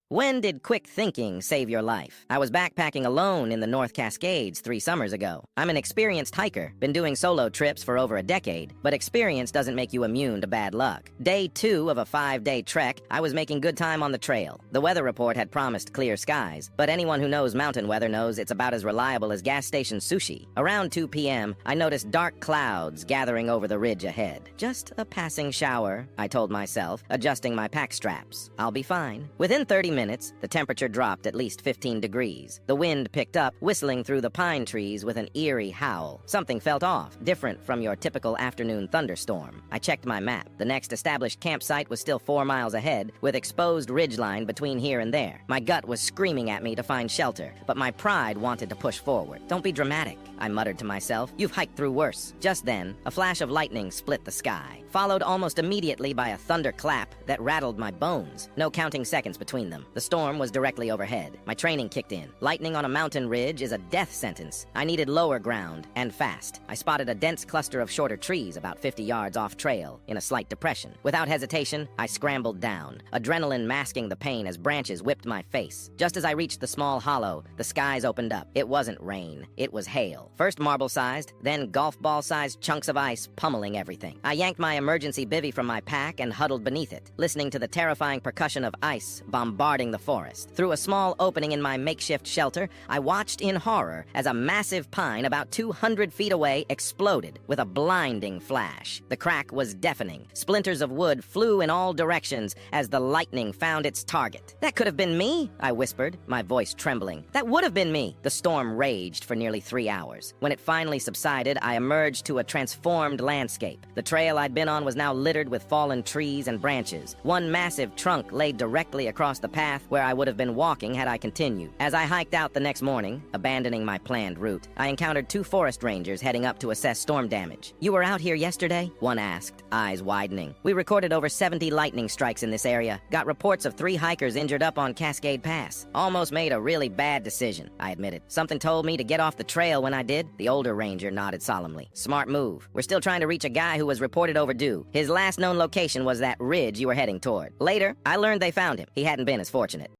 When did quick thinking save your life? I was backpacking alone in the North Cascades 3 summers ago. I'm an experienced hiker, been doing solo trips for over a decade, but experience doesn't make you immune to bad luck. Day 2 of a 5-day trek, I was making good time on the trail. The weather report had promised clear skies, but anyone who knows mountain weather knows it's about as reliable as gas station sushi. Around 2 p.m., I noticed dark clouds gathering over the ridge ahead. Just a passing shower, I told myself, adjusting my pack straps. I'll be fine. Within 30 minutes, the temperature dropped at least 15 degrees. The wind picked up, whistling through the pine trees with an eerie howl. Something felt off, different from your typical afternoon thunderstorm. I checked my map. The next established campsite was still 4 miles ahead, with exposed ridgeline between here and there. My gut was screaming at me to find shelter, but my pride wanted to push forward. Don't be dramatic, I muttered to myself. You've hiked through worse. Just then, a flash of lightning split the sky, followed almost immediately by a thunderclap that rattled my bones. No counting seconds between them. The storm was directly overhead. My training kicked in. Lightning on a mountain ridge is a death sentence. I needed lower ground, and fast. I spotted a dense cluster of shorter trees about 50 yards off trail, in a slight depression. Without hesitation, I scrambled down, adrenaline masking the pain as branches whipped my face. Just as I reached the small hollow, the skies opened up. It wasn't rain. It was hail. First marble-sized, then golf ball-sized chunks of ice pummeling everything. I yanked my emergency bivvy from my pack and huddled beneath it, listening to the terrifying percussion of ice bombarding the forest. Through a small opening in my makeshift shelter, I watched in horror as a massive pine about 200 feet away exploded with a blinding flash. The crack was deafening. Splinters of wood flew in all directions as the lightning found its target. That could have been me, I whispered, my voice trembling. That would have been me. The storm raged for nearly 3 hours. When it finally subsided, I emerged to a transformed landscape. The trail I'd been on was now littered with fallen trees and branches. One massive trunk lay directly across the path where I would have been walking had I continued. As I hiked out the next morning, abandoning my planned route, I encountered 2 forest rangers heading up to assess storm damage. "You were out here yesterday?" one asked, eyes widening. "We recorded over 70 lightning strikes in this area. Got reports of 3 hikers injured up on Cascade Pass. Almost made a really bad decision," I admitted. "Something told me to get off the trail when I did." The older ranger nodded solemnly. "Smart move. We're still trying to reach a guy who was reported overdue. His last known location was that ridge you were heading toward. Later, I learned they found him. He hadn't been as fortunate."